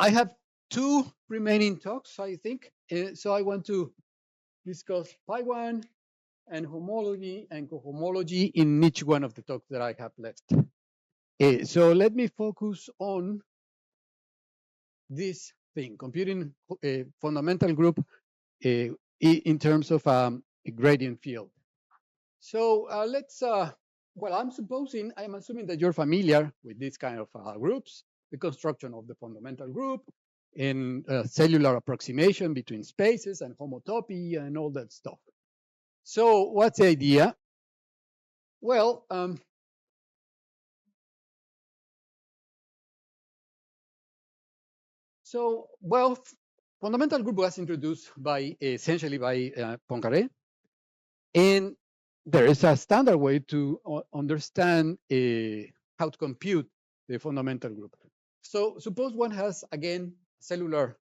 I have 2 remaining talks, I think. So I want to discuss Pi1 and homology and cohomology in each one of the talks that I have left. So let me focus on this thing, computing a fundamental group in terms of a gradient field. So let's, well, I'm assuming that you're familiar with this kind of groups, the construction of the fundamental group, in cellular approximation between spaces and homotopy and all that stuff. So what's the idea? Well, fundamental group was introduced by essentially by Poincaré, and there is a standard way to understand how to compute the fundamental group. So suppose one has, again, cellular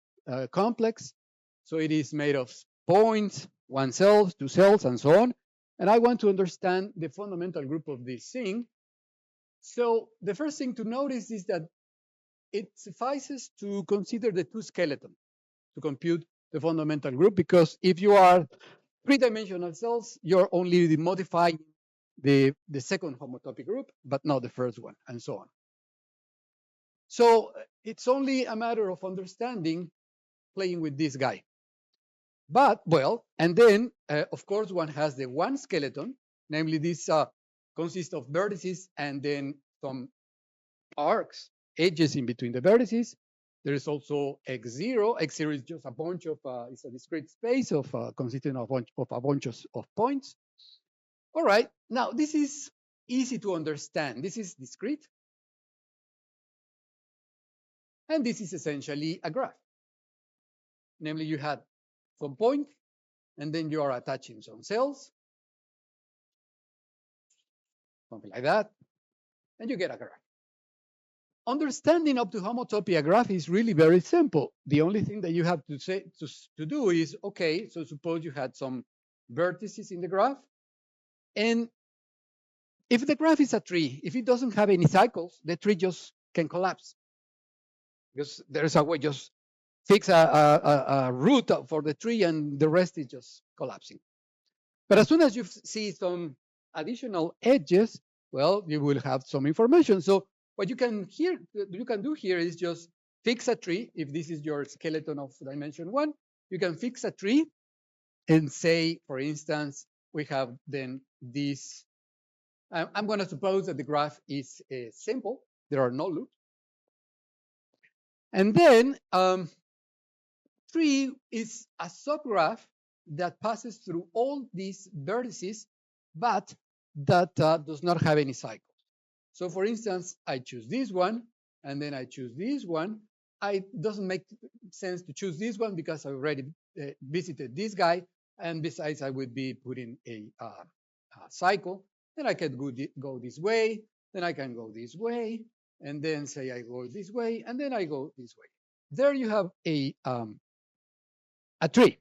complex. So it is made of points, 1 cell, 2 cells, and so on. And I want to understand the fundamental group of this thing. So the first thing to notice is that it suffices to consider the 2 skeletons to compute the fundamental group, because if you are 3-dimensional cells, you're only modifying the second homotopy group, but not the first one, and so on. So it's only a matter of understanding, playing with this guy. But, well, and then, of course, one has the 1 skeleton, namely this consists of vertices and then some arcs, edges in between the vertices. There is also X0. X0 is just a bunch of, it's a discrete space of consisting of a bunch of points. All right, now this is easy to understand. This is discrete. And this is essentially a graph. Namely, you had some point, and then you are attaching some cells, something like that, and you get a graph. Understanding up to homotopy a graph is really very simple. The only thing that you have to do is, okay, so suppose you had some vertices in the graph, and if the graph is a tree, if it doesn't have any cycles, the tree just can collapse. Because there's a way, just fix a root for the tree and the rest is just collapsing. But as soon as you see some additional edges, well, you will have some information. So what you can do here is just fix a tree. If this is your skeleton of dimension 1, you can fix a tree and say, for instance, we have then this. I'm going to suppose that the graph is simple. There are no loops. And then tree is a subgraph that passes through all these vertices, but that does not have any cycles. So for instance, I choose this one, and then I choose this one. It doesn't make sense to choose this one because I already visited this guy, and besides I would be putting a cycle. Then I can go this way, then I can go this way, and then say I go this way, and then I go this way. There you have a tree.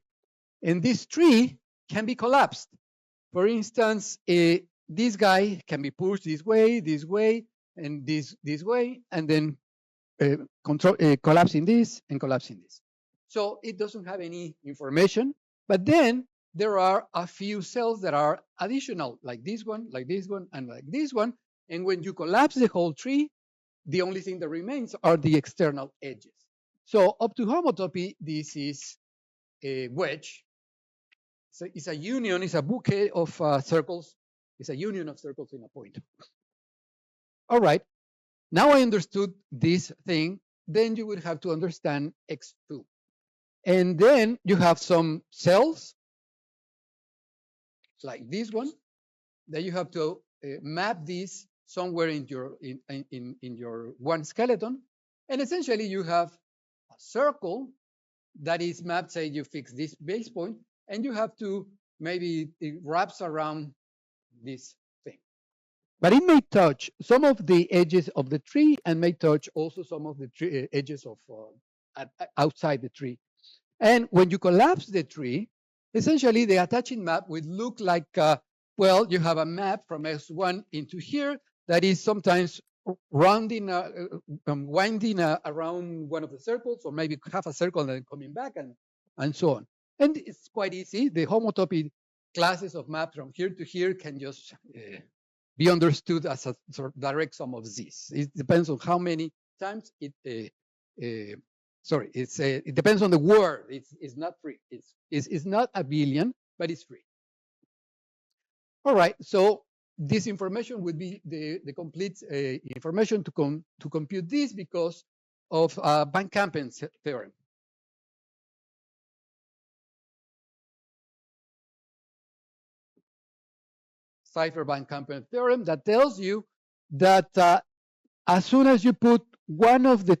And this tree can be collapsed. For instance, this guy can be pushed this way, and this way, and then collapsing this and collapsing this. So it doesn't have any information, but then there are a few cells that are additional, like this one, and like this one. And when you collapse the whole tree, the only thing that remains are the external edges. So up to homotopy, this is a wedge. So it's a union, it's a bouquet of circles. It's a union of circles in a point. All right, now I understood this thing. Then you would have to understand X2. And then you have some cells, like this one, that you have to map this somewhere in your 1 skeleton. And essentially you have a circle that is mapped, say you fix this base point, and you have to, maybe it wraps around this thing. But it may touch some of the edges of the tree and may touch also some of the edges of outside the tree. And when you collapse the tree, essentially the attaching map would look like, well, you have a map from S1 into here that is sometimes rounding, winding around one of the circles, or maybe half a circle and then coming back, and so on. And it's quite easy. The homotopy classes of maps from here to here can just be understood as a sort of direct sum of z's. It depends on how many times it. It depends on the word. It's not free. It's not a billion, but it's free. All right. So this information would be the complete information to compute this because of Van Kampen's theorem. Cipher Van Kampen theorem that tells you that as soon as you put one of the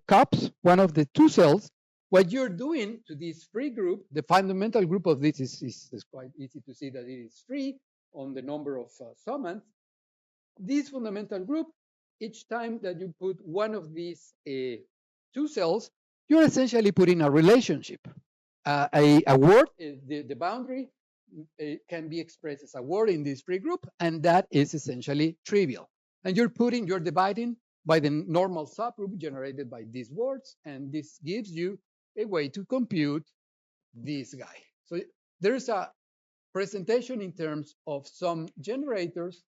cups, one of the two cells, what you're doing to this free group, the fundamental group of this is quite easy to see that it is free on the number of summands. This fundamental group, each time that you put one of these two cells, you're essentially putting a relationship. A word, the boundary can be expressed as a word in this free group, and that is essentially trivial. And you're dividing by the normal subgroup generated by these words, and this gives you a way to compute this guy. So there's a presentation in terms of some generators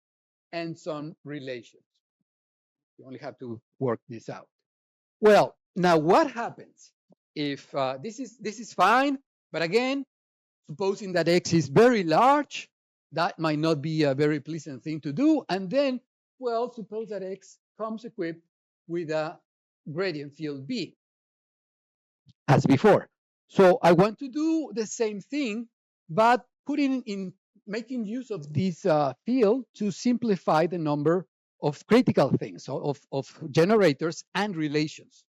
and some relations. You only have to work this out. Well, now what happens if this is fine, but again, supposing that X is very large, that might not be a very pleasant thing to do. And then, well, suppose that X comes equipped with a gradient field B, as before. So I want to do the same thing, but making use of this field to simplify the number of critical things, of generators and relations.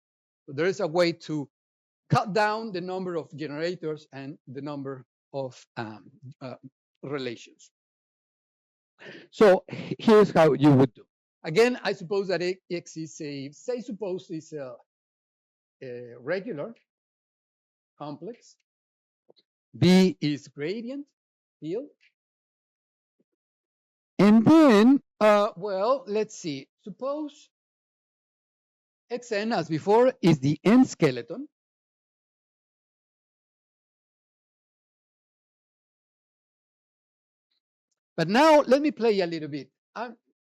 So there is a way to cut down the number of generators and the number of relations. So here's how you would do. Again, I suppose that X is suppose it's a regular complex. B is gradient field. And then, well, let's see. Suppose Xn, as before, is the n skeleton. But now let me play a little bit.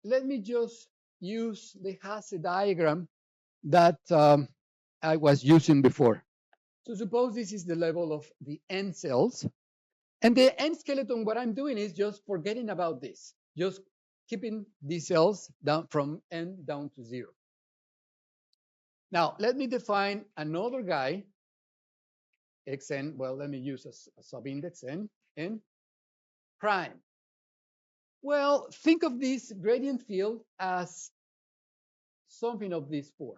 Let me just use the Hasse diagram that I was using before. So suppose this is the level of the n cells. And the n skeleton, what I'm doing is just forgetting about this, just keeping these cells down from n down to 0. Now, let me define another guy, xn. Well, let me use a subindex n prime. Well, think of this gradient field as something of this form.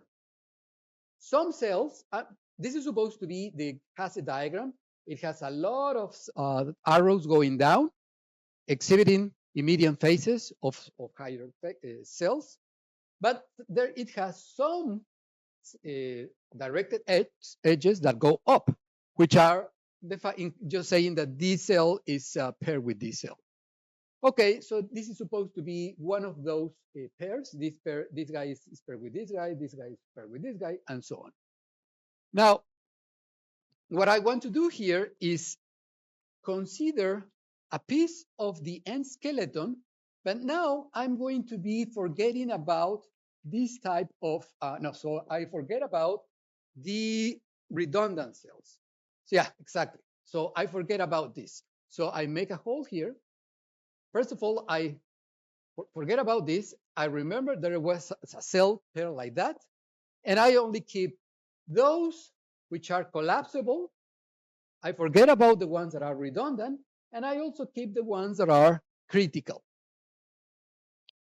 Some cells, this is supposed to be the Hasse diagram. It has a lot of arrows going down, exhibiting immediate phases of higher cells. But there it has some directed edges that go up, which are just saying that this cell is paired with this cell. Okay, so this is supposed to be one of those pairs. This guy is paired with this guy is paired with this guy, and so on. Now, what I want to do here is consider a piece of the n skeleton, but now I'm going to be forgetting about this type of, so I forget about the redundant cells. So yeah, exactly. So I forget about this. So I make a hole here. First of all, I forget about this. I remember there was a cell pair like that, and I only keep those which are collapsible. I forget about the ones that are redundant, and I also keep the ones that are critical,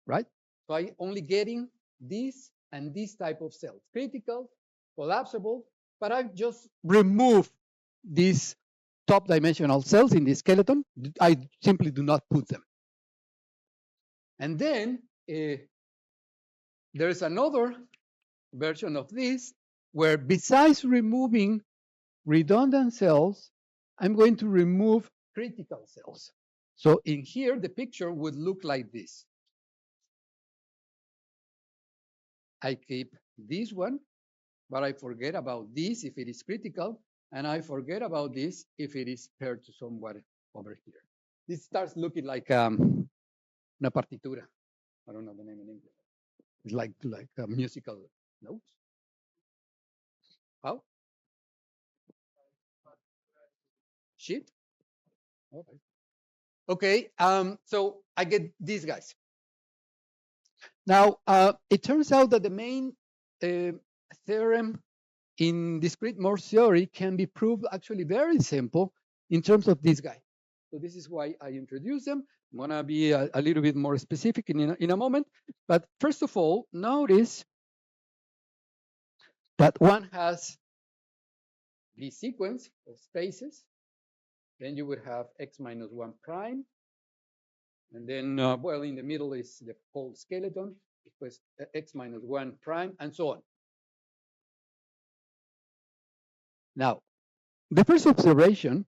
right? So I only getting this and this type of cells, critical, collapsible, but I just remove these top dimensional cells in the skeleton. I simply do not put them. And then there's another version of this where besides removing redundant cells, I'm going to remove critical cells. So in here, the picture would look like this. I keep this one, but I forget about this if it is critical, and I forget about this if it is paired to somewhere over here. This starts looking like una partitura. I don't know the name in English. It's like musical notes. How? Sheet? Okay. Okay, so I get these guys. Now, it turns out that the main theorem in discrete Morse theory can be proved actually very simple in terms of this guy. So this is why I introduced them. I'm going to be a little bit more specific in a moment. But first of all, notice that one has this sequence of spaces. Then you would have x minus 1 prime. And then, well, in the middle is the whole skeleton. It was x minus 1 prime, and so on. Now, the first observation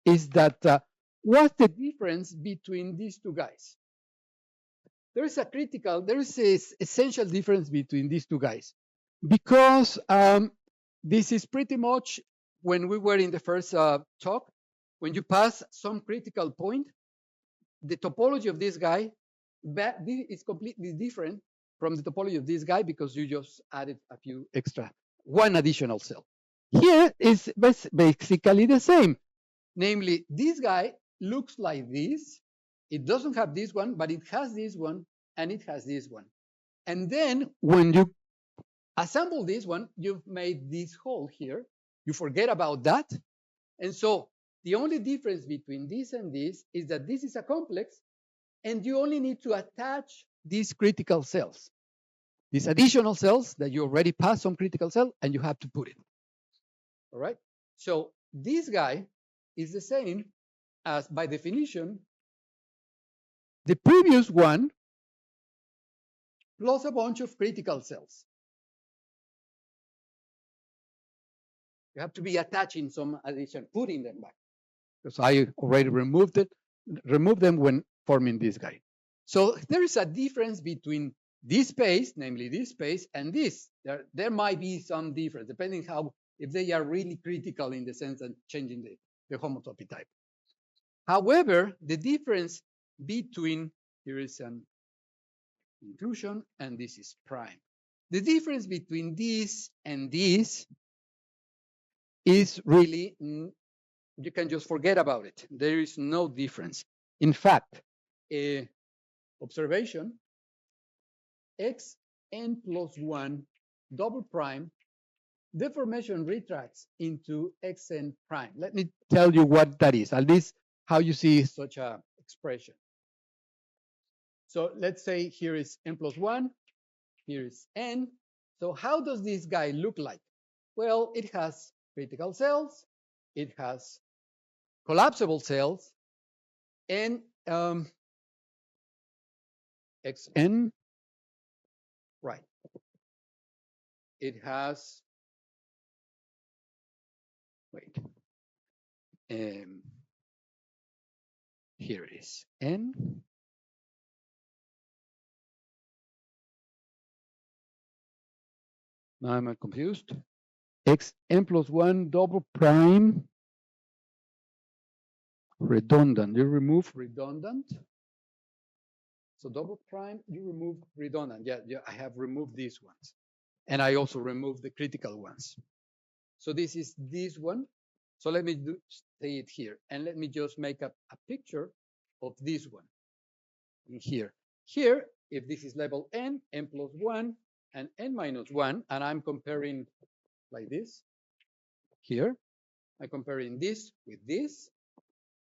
is that what's the difference between these two guys? There is an essential difference between these two guys, because this is pretty much when we were in the first talk, when you pass some critical point, the topology of this guy is completely different from the topology of this guy because you just added one additional cell. Here is basically the same. Namely, this guy looks like this. It doesn't have this one, but it has this one, and it has this one. And then when you assemble this one, you've made this hole here. You forget about that. And so the only difference between this and this is that this is a complex, and you only need to attach these critical cells, these additional cells that you already passed some critical cell, and you have to put it. All right? So this guy is the same as, by definition, the previous one plus a bunch of critical cells. You have to be attaching some addition, putting them back, because I already removed them when forming this guy. So there is a difference between this space, namely this space, and this. There might be some difference, depending if they are really critical in the sense of changing the homotopy type. However, the difference between, here is an inclusion, and this is prime. The difference between this and this is really, you can just forget about it. There is no difference. In fact, observation, xn plus 1 double prime, deformation retracts into xn prime. Let me tell you what that is, at least how you see such an expression. So let's say here is n plus 1, here is n. So how does this guy look like? Well, it has critical cells, it has collapsible cells, and xn, right. It has, wait, here it is, n. Now I'm confused. Xn plus 1 double prime redundant. You remove redundant. So double prime, you remove redundant. Yeah, I have removed these ones. And I also removed the critical ones. So this is this one. So let me say it here. And let me just make a picture of this one in here. Here, if this is level n, n plus 1, and n minus 1, and I'm comparing like this, here, I'm comparing this with this.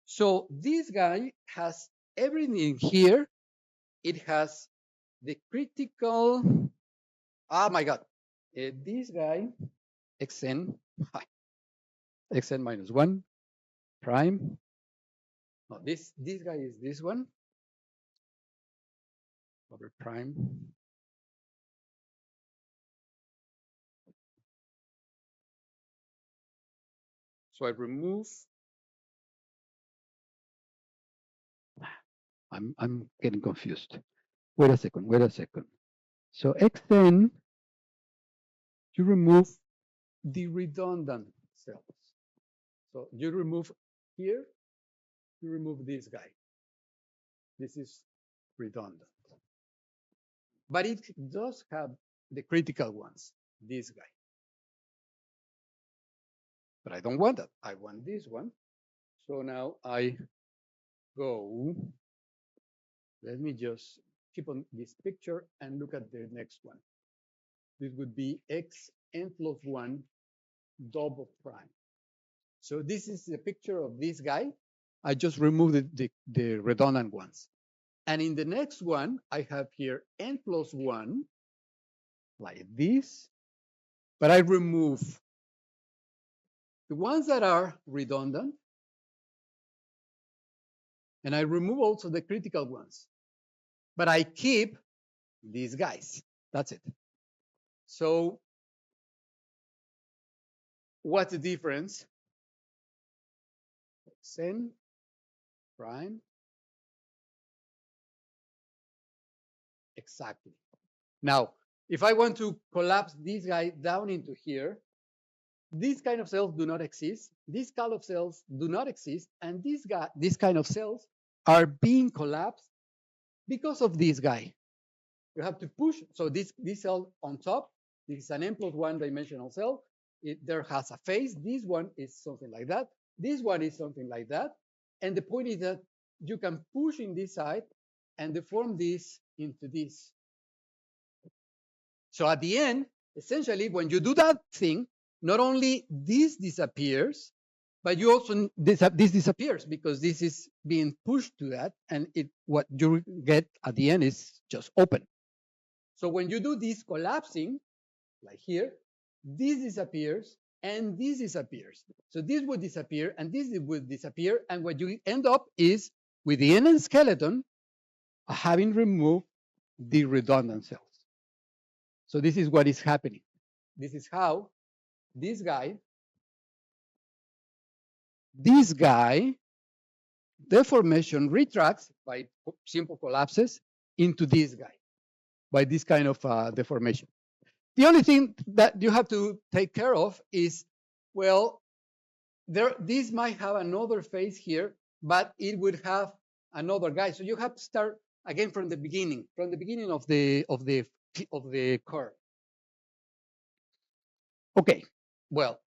So this guy has everything here. It has the critical, oh my God, this guy, xn, xn minus 1 prime. No, this guy is this one, over prime. So I remove, I'm getting confused. Wait a second. So xn you remove the redundant cells. So you remove here, you remove this guy. This is redundant. But it does have the critical ones, this guy. But I don't want that. I want this one. So now I go, let me just keep on this picture and look at the next one. This would be xn plus 1 double prime. So this is the picture of this guy. I just removed the redundant ones. And in the next one, I have here n plus 1, like this. But I remove the ones that are redundant. And I remove also the critical ones. But I keep these guys. That's it. So what's the difference? Xn prime. Exactly. Now, if I want to collapse this guy down into here, these kind of cells do not exist. These kind of cells do not exist. And these kind of cells are being collapsed because of this guy. You have to push. So this cell on top, this is an n plus 1 dimensional cell. There has a face. This one is something like that. This one is something like that. And the point is that you can push in this side and deform this into this. So at the end, essentially, when you do that thing, not only this disappears, but you also this disappears because this is being pushed to that, and what you get at the end is just open. So when you do this collapsing, like here, this disappears and this disappears. So this would disappear and this would disappear, and what you end up is with the end skeleton having removed the redundant cells. So this is what is happening. This is how this guy, deformation retracts by simple collapses into this guy, by this kind of deformation. The only thing that you have to take care of is, well, this might have another face here, but it would have another guy. So you have to start again from the beginning of the curve. Okay, well,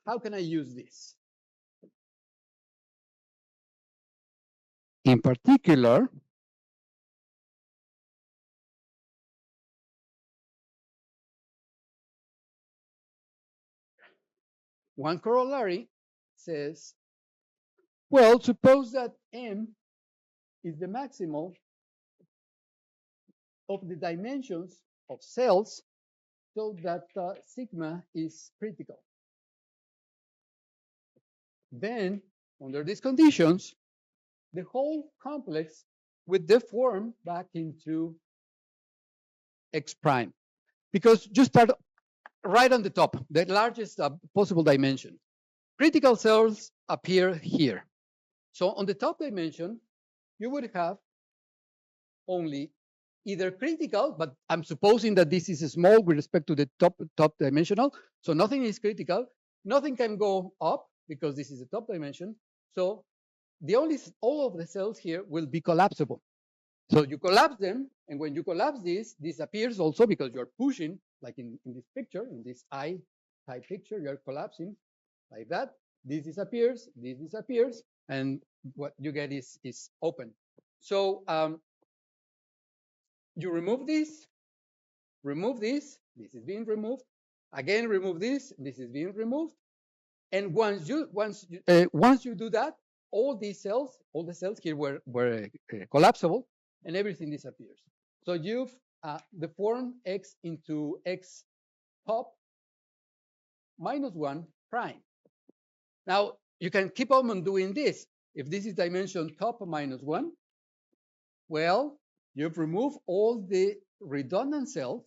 how can I use this? In particular, one corollary says, well, suppose that M is the maximal of the dimensions of cells so that sigma is critical. Then, under these conditions, the whole complex would deform back into X prime. Because you start right on the top, the largest possible dimension. Critical cells appear here. So on the top dimension, you would have only either critical, but I'm supposing that this is small with respect to the top dimensional. So nothing is critical. Nothing can go up because this is the top dimension. So all of the cells here will be collapsible. So you collapse them, and when you collapse this appears also because you're pushing, like in this picture, in this I-type picture, you're collapsing like that. This disappears, and what you get is open. So you remove this, this is being removed. Again, remove this is being removed. And once you do that, all the cells here were collapsible, and everything disappears. So you've deformed X into X top minus 1 prime. Now, you can keep on doing this. If this is dimension top minus 1, well, you've removed all the redundant cells.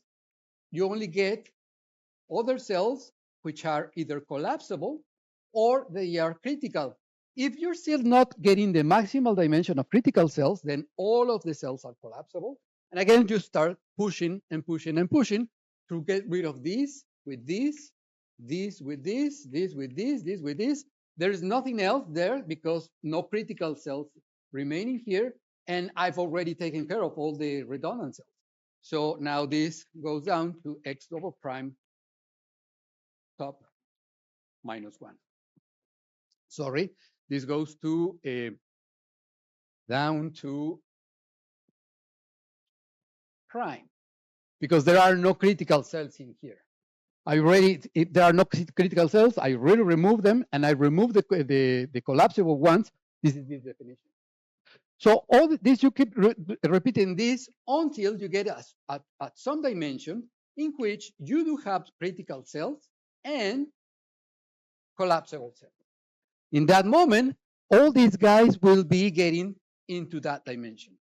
You only get other cells which are either collapsible or they are critical. If you're still not getting the maximal dimension of critical cells, then all of the cells are collapsible. And again, you start pushing and pushing and pushing to get rid of this with this, this with this, this with this, this with this. There is nothing else there because no critical cells remaining here, and I've already taken care of all the redundant cells. So now this goes down to x double prime top minus 1. Sorry, this goes to down to prime because there are no critical cells in here. If there are no critical cells, I really remove them, and I remove the collapsible ones. This is this definition. So all this, you keep repeating this until you get at some dimension in which you do have critical cells and collapsible cells. In that moment, all these guys will be getting into that dimension.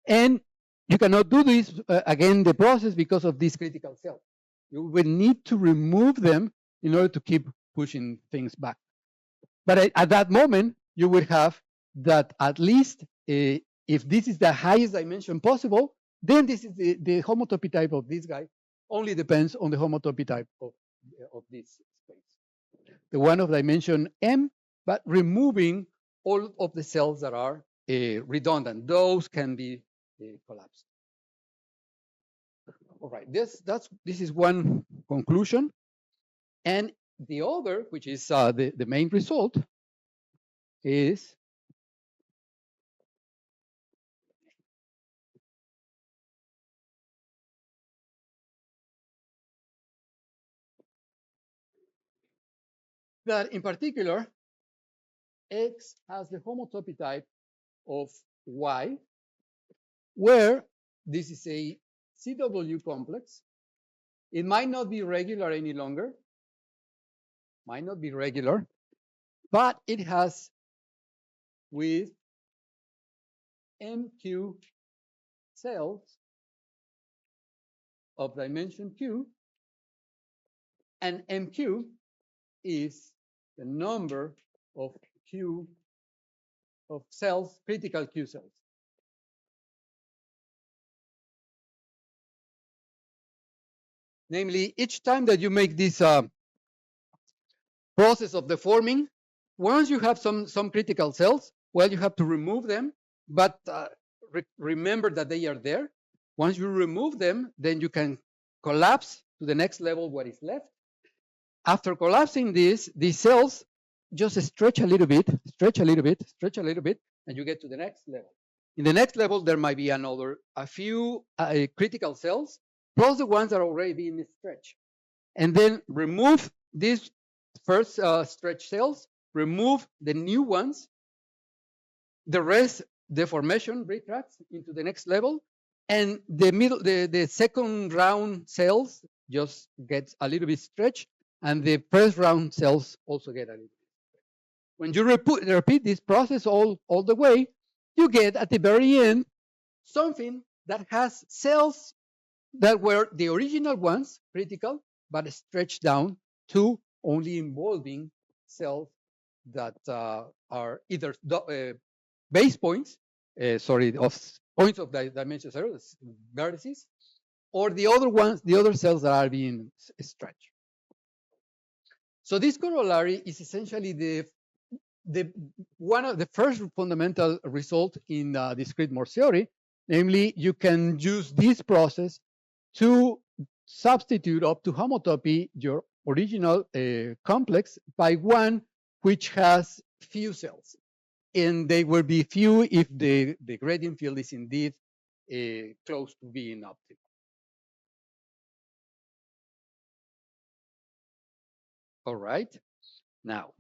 And you cannot do this again, the process, because of these critical cells. You will need to remove them in order to keep pushing things back. But at that moment, you will have that at least if this is the highest dimension possible, then this is the homotopy type of this guy only depends on the homotopy type of this space. The one of dimension m, but removing all of the cells that are redundant. Those can be collapsed. All right, this is one conclusion. And the other, which is the main result, is that in particular, X has the homotopy type of Y, where this is a CW complex. It might not be regular any longer, but it has with MQ cells of dimension Q, and MQ is the number of Q of cells, critical Q cells. Namely, each time that you make this process of deforming, once you have some critical cells, well, you have to remove them, but remember that they are there. Once you remove them, then you can collapse to the next level what is left. After collapsing these cells just stretch a little bit, and you get to the next level. In the next level, there might be a few critical cells, plus the ones that are already being stretched. And then remove these first stretch cells, remove the new ones, the rest deformation retracts into the next level, and the second round cells just gets a little bit stretched, and the first round cells also get a little bit. When you repeat this process all the way, you get at the very end something that has cells that were the original ones, critical, but stretched down to only involving cells that are either base points, of points of dimension 0, vertices, or the other cells that are being stretched. So this corollary is essentially one of the first fundamental result in discrete Morse theory. Namely, you can use this process to substitute up to homotopy your original complex by one which has few cells. And they will be few if the gradient field is indeed close to being optimal. All right, now.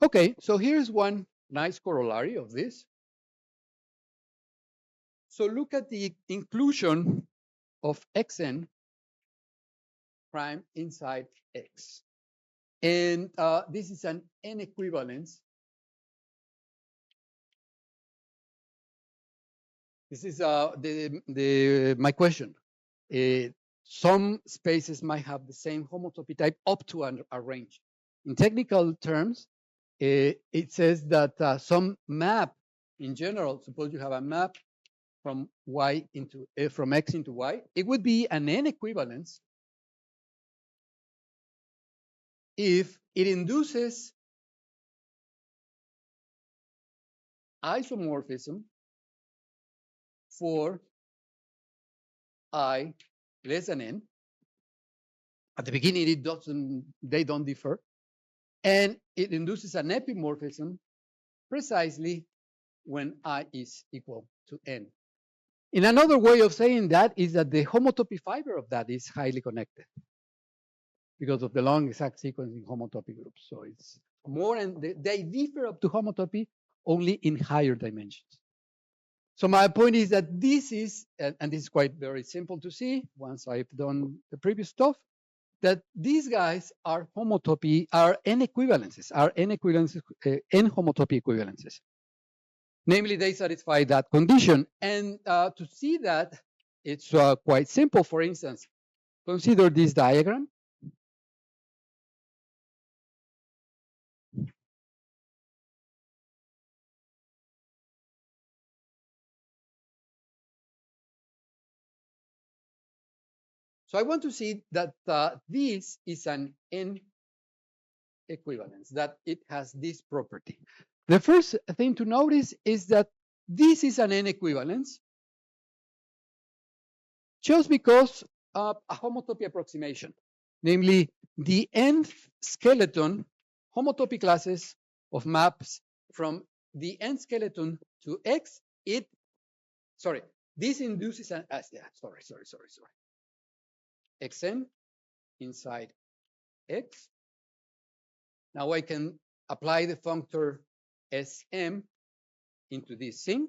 Okay, so here's one nice corollary of this. So look at the inclusion of xn prime inside X. And this is an n equivalence. This is my question. Some spaces might have the same homotopy type up to a range. In technical terms, it says that some map in general, suppose you have a map from y into from x into y, it would be an n equivalence if it induces isomorphism for I less than n. At the beginning, they don't differ. And it induces an epimorphism precisely when I is equal to n. In another way of saying that is that the homotopy fiber of that is highly connected because of the long exact sequence in homotopy groups. So it's more, and they differ up to homotopy only in higher dimensions. So my point is that this is, and this is quite very simple to see once I've done the previous stuff, that these guys are homotopy, are n equivalences, n homotopy equivalences. Namely, they satisfy that condition. And to see that, it's quite simple. For instance, consider this diagram. So I want to see that this is an n equivalence, that it has this property. The first thing to notice is that this is an n equivalence just because of a homotopy approximation, namely the nth skeleton homotopy classes of maps from the n skeleton to x. This induces an xn inside x. Now I can apply the functor Sm into this thing.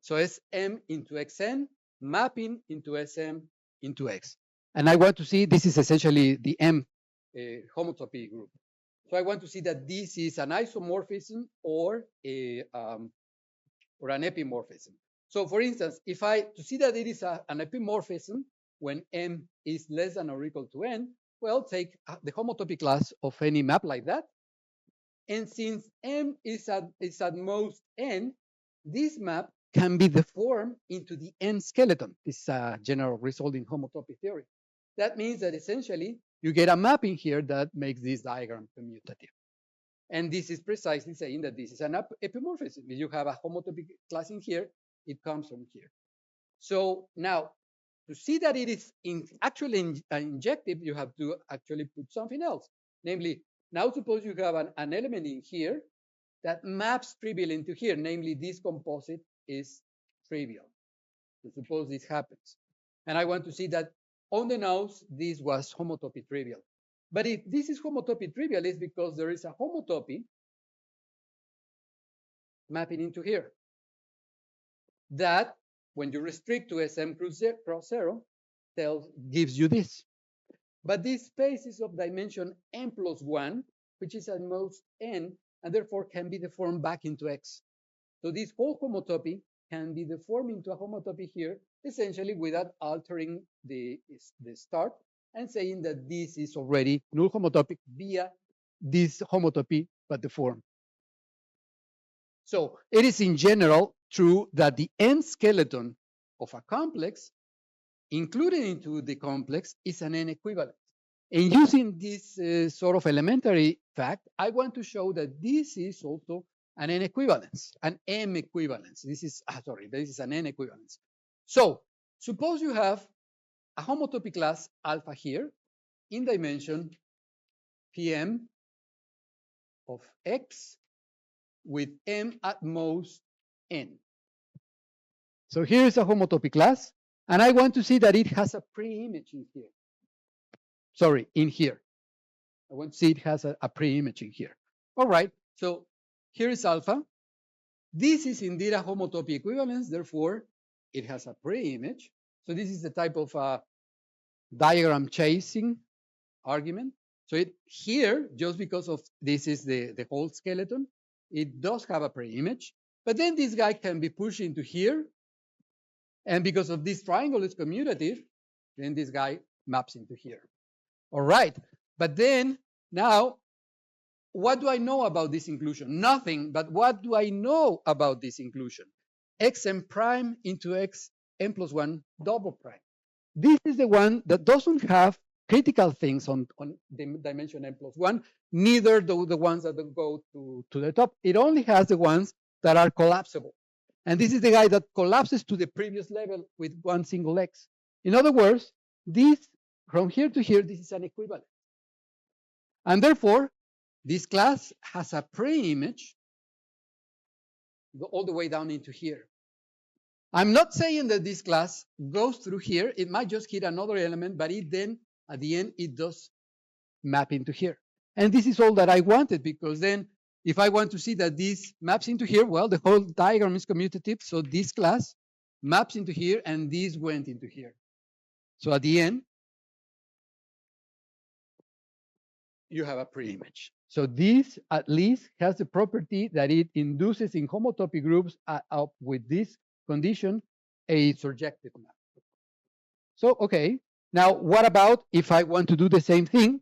So Sm into Xn, mapping into Sm into X. And I want to see, this is essentially the M homotopy group. So I want to see that this is an isomorphism or an epimorphism. So for instance, to see that it is an epimorphism when M is less than or equal to N, well, take the homotopy class of any map like that. And since M is at most N, this map can be deformed into the N skeleton. This is a general result in homotopy theory. That means that essentially you get a mapping here that makes this diagram commutative. And this is precisely saying that this is an epimorphism. If you have a homotopy class in here, it comes from here. So now, to see that it is actually injective, you have to actually put something else. Namely, now suppose you have an element in here that maps trivial into here. Namely, this composite is trivial. So suppose this happens. And I want to see that on the nose, this was homotopy trivial. But if this is homotopy trivial, it's because there is a homotopy mapping into here. That, when you restrict to Sm cross 0, gives you this. But this space is of dimension n plus 1, which is at most n, and therefore can be deformed back into X. So this whole homotopy can be deformed into a homotopy here, essentially without altering the start and saying that this is already null homotopic via this homotopy, but deformed. So it is in general true that the n skeleton of a complex included into the complex is an n equivalent. And using this sort of elementary fact, I want to show that this is also an n equivalence, an m equivalence. This is an n equivalence. So suppose you have a homotopy class alpha here in dimension Pm of X with m at most n. So here is a homotopy class, and I want to see that it has a pre-image in here. Sorry, in here. I want to see it has a pre-image in here. All right, so here is alpha. This is indeed a homotopy equivalence, therefore it has a pre-image. So this is the type of diagram chasing argument. So here, just because of this is the whole skeleton, it does have a pre-image. But then this guy can be pushed into here. And because of this triangle is commutative, then this guy maps into here. All right. But then now what do I know about this inclusion? Nothing, but what do I know about this inclusion? Xm prime into xm plus 1 double prime. This is the one that doesn't have critical things on the dimension m plus 1, neither do the ones that go to the top. It only has the ones that are collapsible. And this is the guy that collapses to the previous level with one single x. In other words, this, from here to here, this is an equivalent. And therefore, this class has a pre-image all the way down into here. I'm not saying that this class goes through here. It might just hit another element, but it then, at the end, it does map into here. And this is all that I wanted, because then if I want to see that this maps into here, well, the whole diagram is commutative. So this class maps into here, and this went into here. So at the end, you have a pre-image. So this at least has the property that it induces in homotopy groups up with this condition a surjective map. So, okay, now what about if I want to do the same thing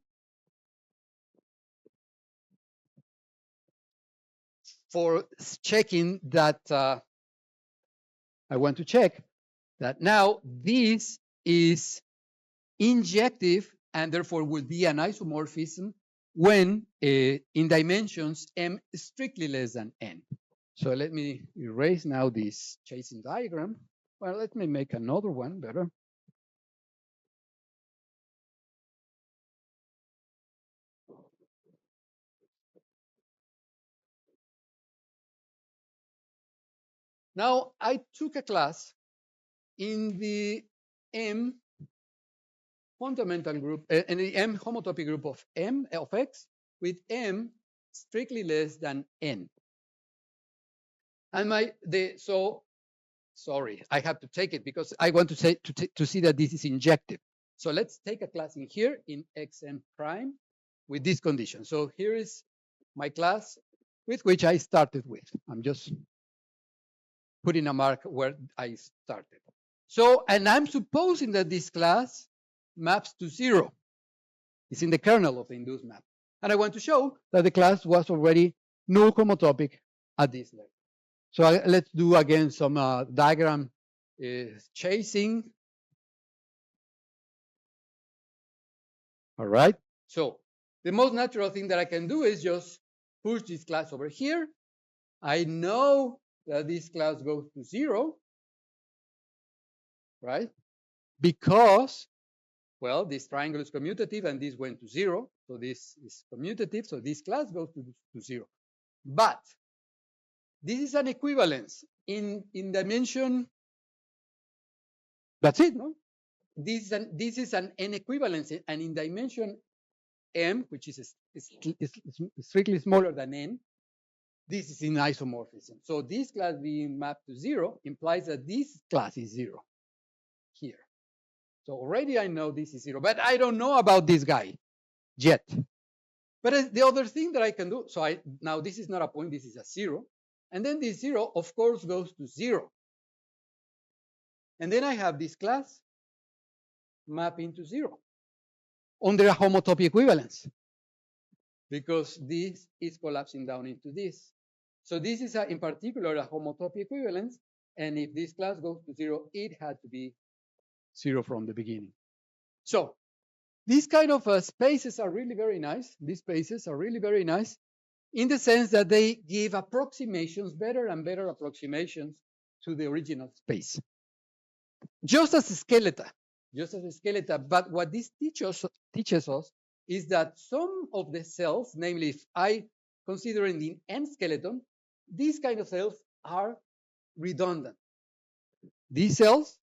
for checking that I want to check that now this is injective and therefore will be an isomorphism when in dimensions m strictly less than n. So let me erase now this chasing diagram. Well, let me make another one better. Now, I took a class in the M fundamental group, in the M homotopy group of M of X with M strictly less than N. And sorry, I have to take it because I want to say to see that this is injective. So let's take a class in here in Xm prime with this condition. So here is my class with which I started with. I'm just putting a mark where I started. So, and I'm supposing that this class maps to 0. It's in the kernel of the induced map. And I want to show that the class was already null homotopic at this level. So let's do again some diagram chasing. All right. So the most natural thing that I can do is just push this class over here. I know that this class goes to 0, right? Because, well, this triangle is commutative and this went to 0. So this is commutative. So this class goes to 0. But this is an equivalence in dimension. That's it, no? This is an n equivalence, and in dimension m, which is strictly smaller than n, this is in isomorphism. So this class being mapped to 0 implies that this class is 0 here. So already I know this is 0, but I don't know about this guy yet. But the other thing that I can do, so now this is not a point, this is a 0. And then this 0, of course, goes to 0. And then I have this class mapping to 0 under a homotopy equivalence, because this is collapsing down into this. So this is, in particular, a homotopy equivalence. And if this class goes to 0, it had to be 0 from the beginning. So these kind of spaces are really very nice. These spaces are really very nice in the sense that they give approximations, better and better approximations to the original space. Just as a skeleton. But what this teaches us is that some of the cells, namely if I consider in the N skeleton, these kind of cells are redundant. These cells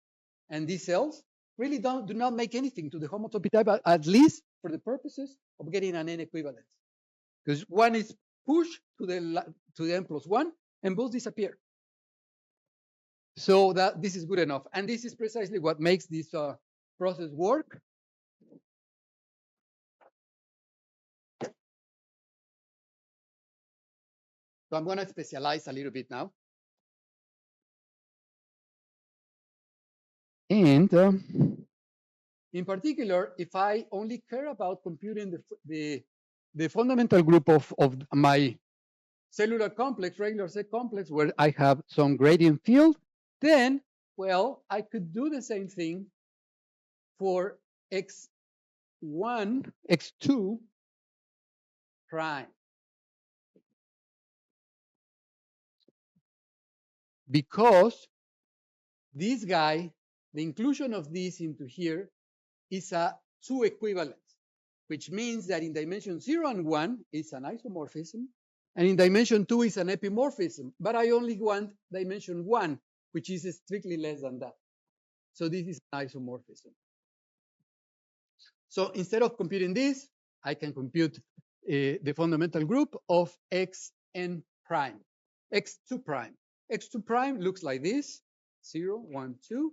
and these cells really do not make anything to the homotopy type, at least for the purposes of getting an N equivalence. Because one is pushed to the N plus 1 and both disappear. So that this is good enough. And this is precisely what makes this process work. So I'm going to specialize a little bit now. And in particular, if I only care about computing the the fundamental group of my cellular complex, regular set complex, where I have some gradient field, then, well, I could do the same thing for x1, x2 prime. Because this guy, the inclusion of this into here is a 2 equivalence, which means that in dimension 0 and 1 is an isomorphism, and in dimension 2 is an epimorphism, but I only want dimension 1, which is strictly less than that. So this is an isomorphism. So instead of computing this, I can compute the fundamental group of xn prime, x2 prime. x2 prime looks like this, 0, 1, 2,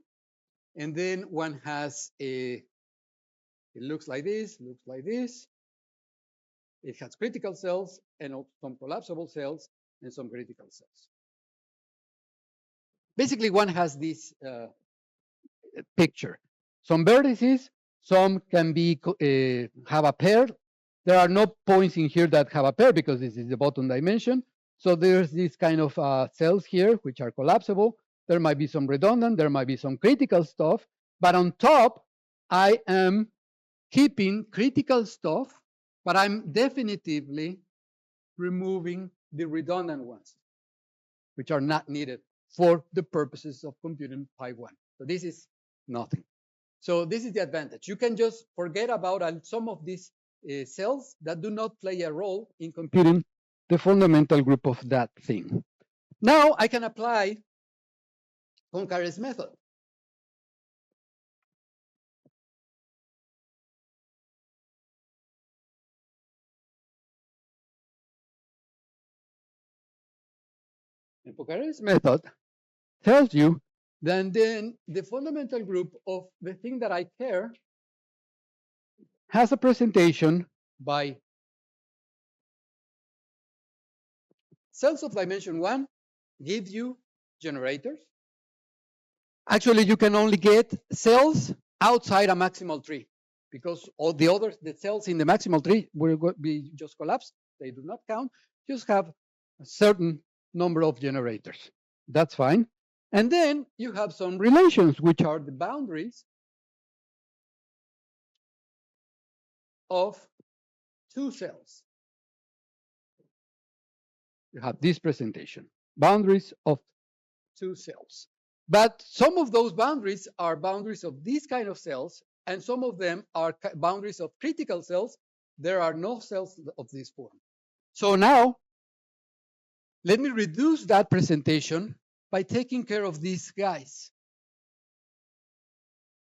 and then one has it looks like this, It has critical cells and some collapsible cells and some critical cells. Basically, one has this picture. Some vertices, some can be have a pair. There are no points in here that have a pair because this is the bottom dimension. So there's this kind of cells here which are collapsible. There might be some redundant, there might be some critical stuff, but on top, I am keeping critical stuff, but I'm definitively removing the redundant ones, which are not needed for the purposes of computing pi 1. So this is nothing. So this is the advantage. You can just forget about some of these cells that do not play a role in computing the fundamental group of that thing. Now I can apply Poincaré's method. And Poincaré's method tells you that then the fundamental group of the thing that I care has a presentation by cells of dimension 1 give you generators. Actually, you can only get cells outside a maximal tree because all the cells in the maximal tree will be just collapsed. They do not count. Just have a certain number of generators. That's fine. And then you have some relations, which are the boundaries of two cells. You have this presentation, boundaries of two cells. But some of those boundaries are boundaries of these kind of cells, and some of them are boundaries of critical cells. There are no cells of this form. So now, let me reduce that presentation by taking care of these guys.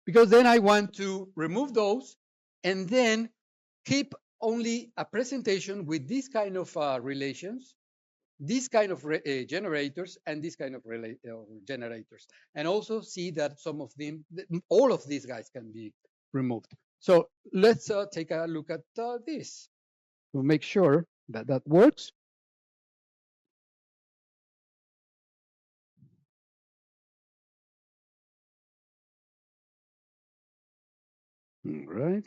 Because then I want to remove those and then keep only a presentation with this kind of relations, this kind of generators, and this kind of generators. And also see that some of them, all of these guys can be removed. So let's take a look at this to make sure that that works. All right.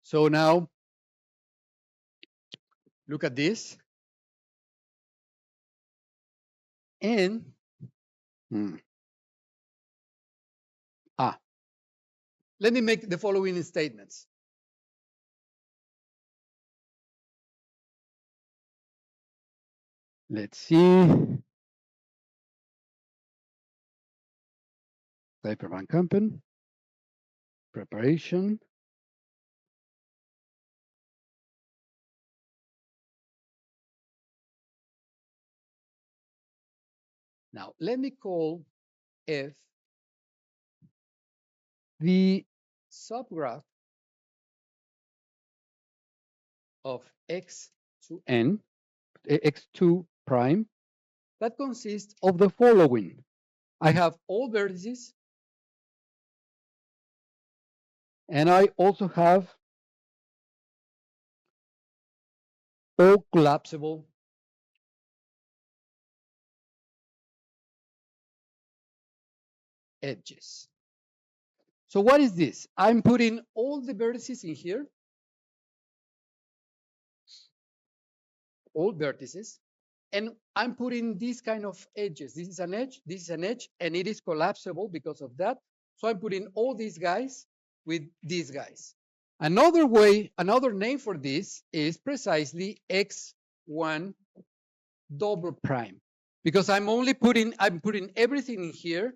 So now, look at this. And let me make the following statements. Let's see. Paper Van Kampen. Preparation. Now, let me call F the subgraph of x to n, x2 prime, that consists of the following. I have all vertices, and I also have all collapsible edges. So what is this? I'm putting all the vertices in here, all vertices, and I'm putting these kind of edges. This is an edge, this is an edge, and it is collapsible because of that. So I'm putting all these guys with these guys. Another way, another name for this is precisely X1 double prime, because I'm putting everything in here,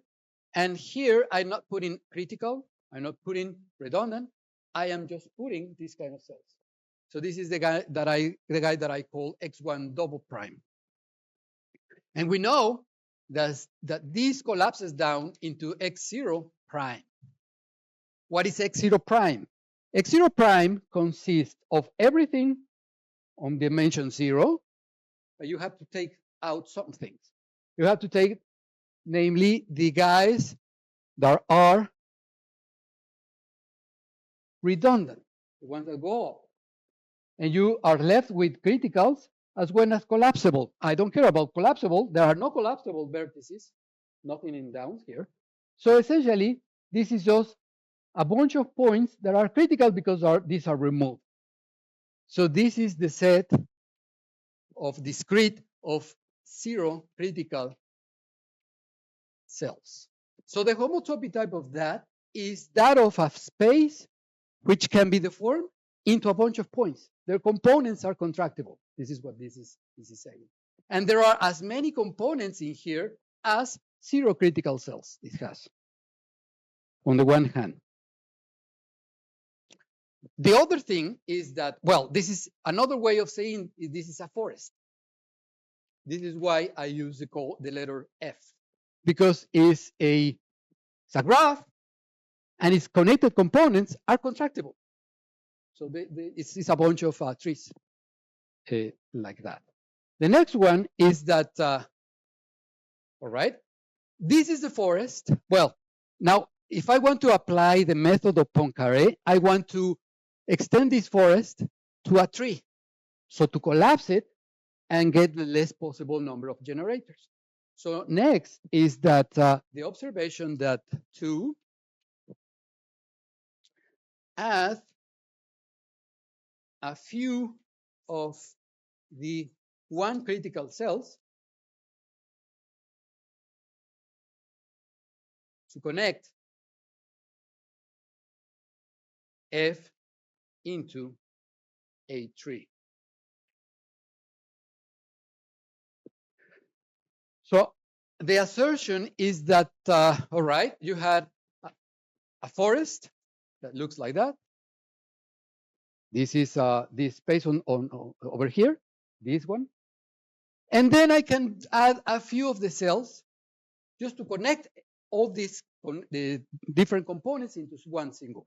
and here I'm not putting critical, I'm not putting redundant, I am just putting these kind of cells. So this is the guy that I call X1 double prime. And we know that this collapses down into X0 prime. What is X0 prime? X0 prime consists of everything on dimension 0, but you have to take out some things. You have to take, namely, the guys that are redundant, the ones that go up. And you are left with criticals as well as collapsible. I don't care about collapsible. There are no collapsible vertices, nothing in down here. So essentially, this is just a bunch of points that are critical because these are removed. So this is the set of discrete of 0 critical cells. So the homotopy type of that is that of a space which can be deformed into a bunch of points. Their components are contractible. This is what this is saying. And there are as many components in here as 0 critical cells it has, on the one hand. The other thing is that, well, this is another way of saying this is a forest. This is why I use the letter F, because it's a graph, and its connected components are contractible. So it's a bunch of trees like that. The next one is that, all right, this is the forest. Well, now, if I want to apply the method of Poincaré, I want to extend this forest to a tree. So to collapse it and get the less possible number of generators. So next is that the observation that 2 add a few of the 1 critical cells to connect F into a tree. So the assertion is that, all right, you had a forest that looks like that. This is this space on over here, this one. And then I can add a few of the cells just to connect all these the different components into one single.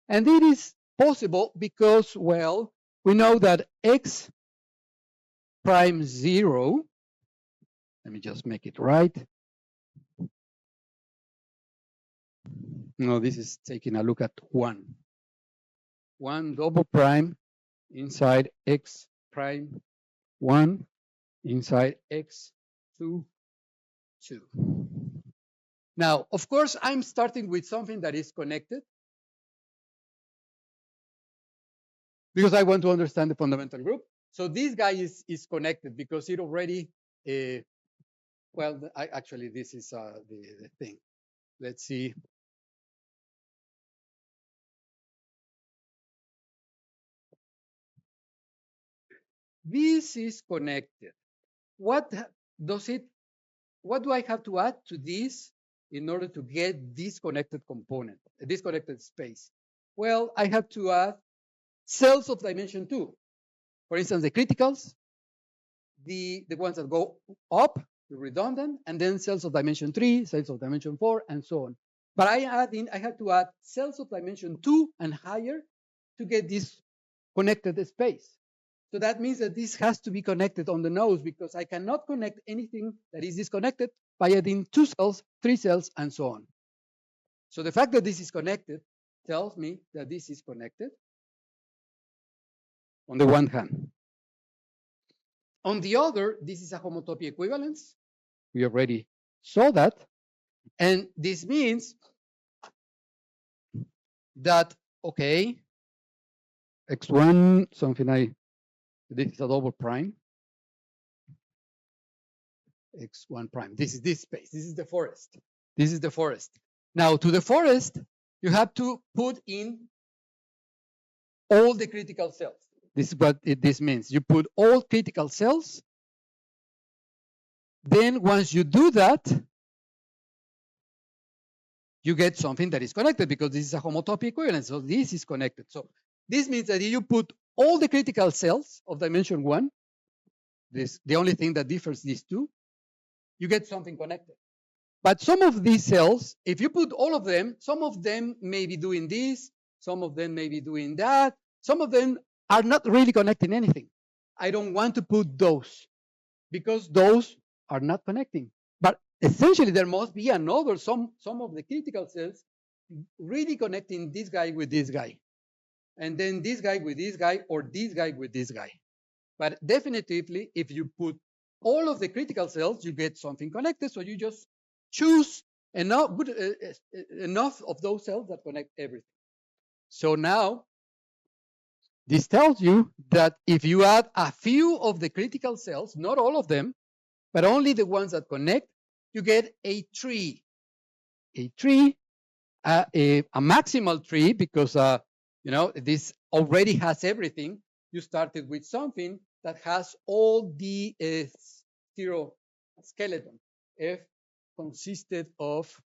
And it is possible because, well, we know that X prime 0, let me just make it right. No, this is taking a look at 1. 1 double prime inside X prime 1 inside X 2, 2. Now, of course, I'm starting with something that is connected because I want to understand the fundamental group. So this guy is connected because it already, well, actually, this is the thing. Let's see. This is connected. What do I have to add to this in order to get this connected component, this connected space? Well, I have to add cells of dimension 2. For instance, the criticals, the ones that go up, the redundant, and then cells of dimension 3, cells of dimension 4, and so on. But I have to add cells of dimension 2 and higher to get this connected space. So that means that this has to be connected on the nose because I cannot connect anything that is disconnected by adding 2 cells, 3 cells, and so on. So the fact that this is connected tells me that this is connected on the one hand. On the other, this is a homotopy equivalence. We already saw that. And this means that, okay, X1, this is a double prime. x1 prime. This is this space. This is the forest. This is the forest. Now, to the forest, you have to put in all the critical cells. This is what this means. You put all critical cells. Then once you do that, you get something that is connected because this is a homotopy equivalence. So this is connected. So this means that if you put all the critical cells of dimension 1, the only thing that differs these two, you get something connected. But some of these cells, if you put all of them, some of them may be doing this, some of them may be doing that, some of them are not really connecting anything. I don't want to put those because those are not connecting. But essentially, there must be another, some of the critical cells really connecting this guy with this guy. And then this guy with this guy, or this guy with this guy. But definitively, if you put all of the critical cells, you get something connected. So you just choose enough of those cells that connect everything. So now, this tells you that if you add a few of the critical cells, not all of them, but only the ones that connect, you get a tree. A tree, a maximal tree, because this already has everything. You started with something that has all the zero skeleton. F consisted of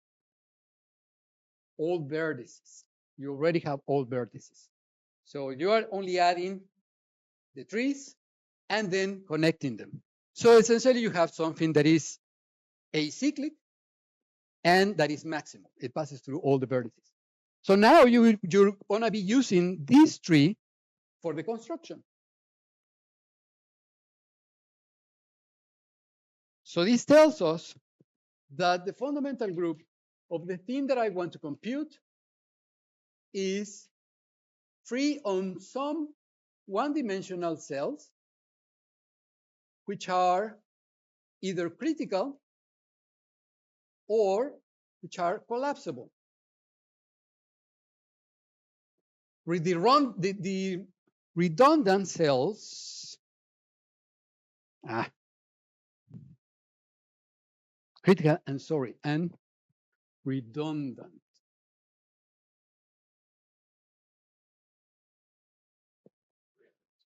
all vertices. You already have all vertices. So you are only adding the trees and then connecting them. So essentially you have something that is acyclic and that is maximal. It passes through all the vertices. So now you're going to be using this tree for the construction. So this tells us that the fundamental group of the thing that I want to compute is free on some one-dimensional cells, which are either critical or which are collapsible. The redundant cells, critical and redundant.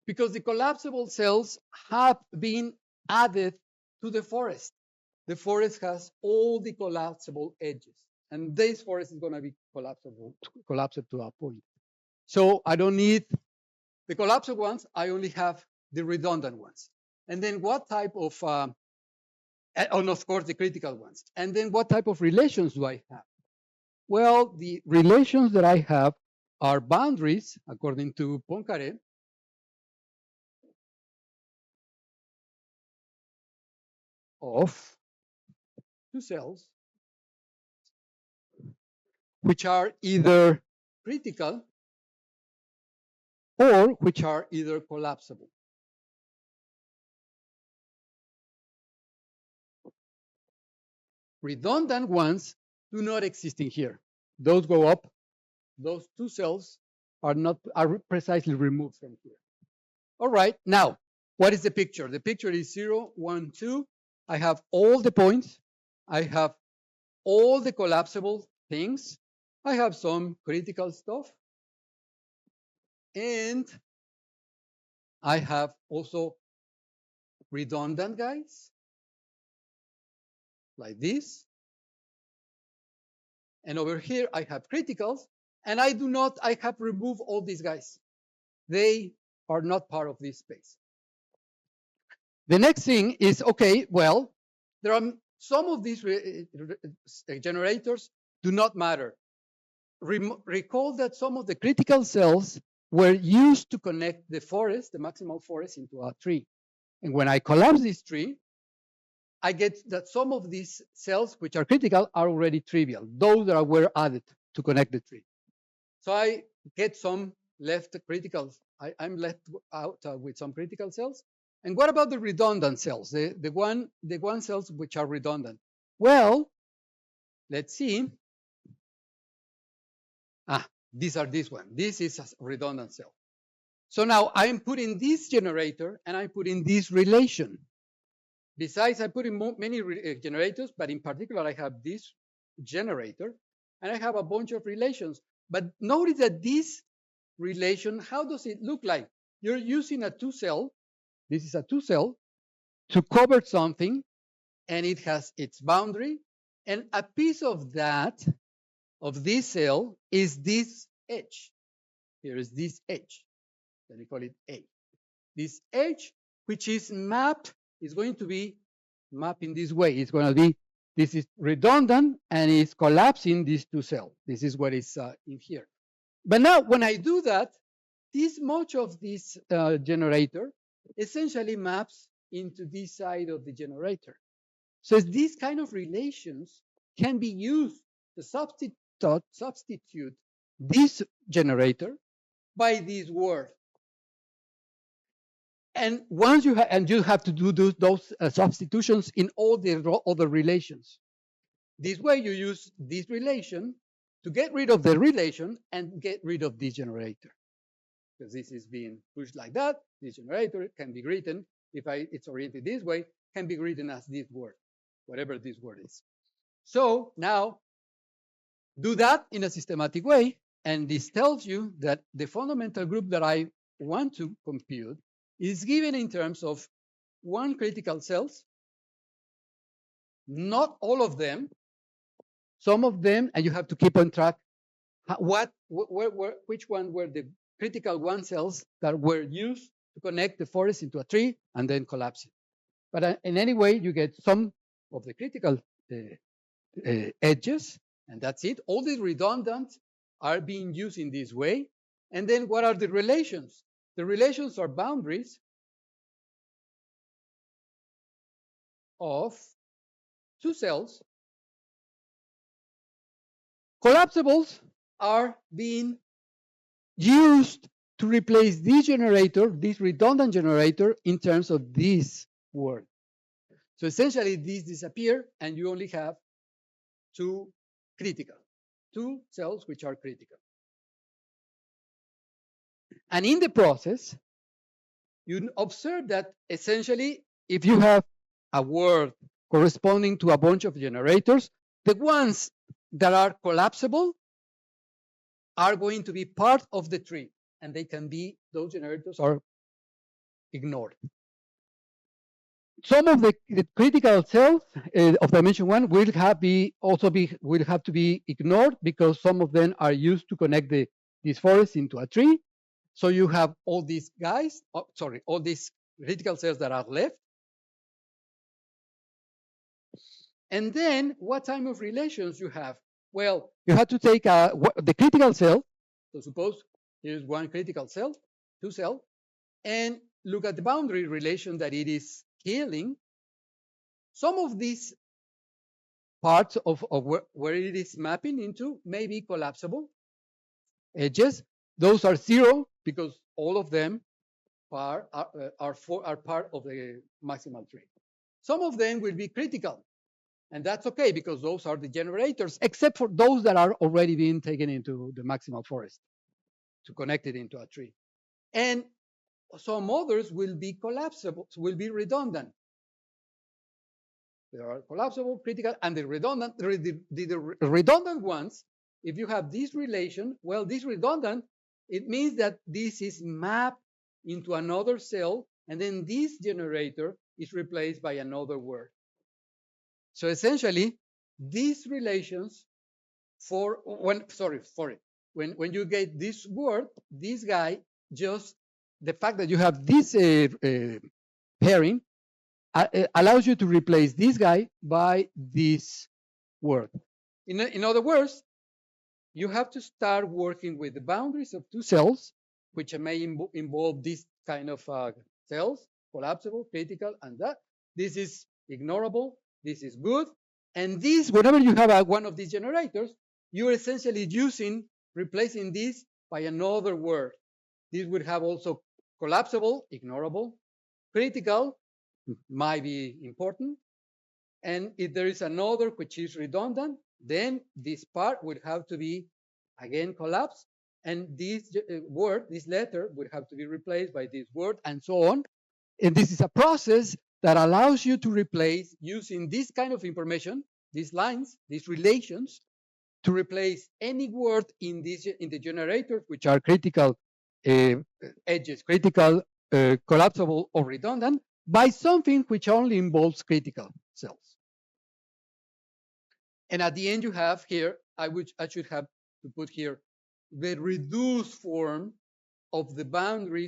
Because the collapsible cells have been added to the forest. The forest has all the collapsible edges, and this forest is going to be collapsed to a point. So I don't need the collapsible ones. I only have the redundant ones. And then what type of, and of course the critical ones. And then what type of relations do I have? Well, the relations that I have are boundaries, according to Poincaré, of two cells, which are either critical or which are either collapsible. Redundant ones do not exist in here. Those go up. Those two cells are precisely removed from here. All right, now, what is the picture? The picture is 0, 1, 2. I have all the points. I have all the collapsible things. I have some critical stuff. And I have also redundant guys, like this. And over here, I have criticals. And I have removed all these guys. They are not part of this space. The next thing is, okay, well, there are some of these generators do not matter. Recall that some of the critical cells were used to connect the forest, the maximal forest, into a tree. And when I collapse this tree, I get that some of these cells, which are critical, are already trivial. Those that were added to connect the tree. So I get some left criticals. I'm left out with some critical cells. And what about the redundant cells, the one cells which are redundant? Well, let's see. These are this one. This is a redundant cell. So now I'm putting this generator and I put in this relation. Besides, I put in many generators, but in particular, I have this generator, and I have a bunch of relations. But notice that this relation, how does it look like? You're using a 2-cell. This is a 2-cell to cover something, and it has its boundary, and a piece of that, of this cell, is this edge. Here is this edge. Let me call it A. This edge, which is mapped, is going to be mapped in this way. It's going to be, this is redundant, and it's collapsing these 2 cells. This is what is in here. But now, when I do that, this much of this generator essentially maps into this side of the generator. So these kind of relations can be used to substitute this generator by this word. And once you have to do those substitutions in all the other relations. This way, you use this relation to get rid of the relation and get rid of this generator. Because this is being pushed like that, this generator can be written, if it's oriented this way, can be written as this word, whatever this word is. So now, do that in a systematic way, and this tells you that the fundamental group that I want to compute is given in terms of 1 critical cells, not all of them, some of them, and you have to keep on track which one were the critical 1 cells that were used to connect the forest into a tree and then collapse it. But in any way, you get some of the critical edges, and that's it. All the redundant are being used in this way. And then what are the relations? The relations are boundaries of 2 cells. Collapsibles are being used to replace this generator, this redundant generator, in terms of this word. So essentially, these disappear, and you only have 2 critical, 2 cells which are critical. And in the process, you observe that essentially, if you have a word corresponding to a bunch of generators, the ones that are collapsible are going to be part of the tree, and they can be, those generators are ignored. Some of the critical cells of dimension 1 will have to be ignored because some of them are used to connect this forest into a tree. So you have all these guys, all these critical cells that are left. And then what type of relations you have? Well, you have to take the critical cell. So suppose here's 1 critical cell, 2 cell, and look at the boundary relation that it is killing. Some of these parts of where it is mapping into may be collapsible edges. Those are 0 because all of them are part of the maximal tree. Some of them will be critical, and that's okay because those are the generators, except for those that are already being taken into the maximal forest to connect it into a tree. And some others will be collapsible, will be redundant. There are collapsible, critical, and the redundant. The redundant ones, if you have this relation, well, this redundant, it means that this is mapped into another cell, and then this generator is replaced by another word. So essentially, these relations when you get this word, this guy, just the fact that you have this pairing allows you to replace this guy by this word. In other words, you have to start working with the boundaries of 2 cells, which may involve this kind of cells, collapsible, critical, and that. This is ignorable. This is good. And this, whenever you have one of these generators, you're essentially replacing this by another word. This would have also collapsible, ignorable, critical, might be important. And if there is another which is redundant, then this part would have to be, again, collapsed. And this word, this letter, would have to be replaced by this word, and so on. And this is a process that allows you to replace, using this kind of information, these lines, these relations, to replace any word in the generators, which are critical edges, critical, collapsible, or redundant, by something which only involves critical cells. And at the end, you have here, I should have to put here the reduced form of the boundaries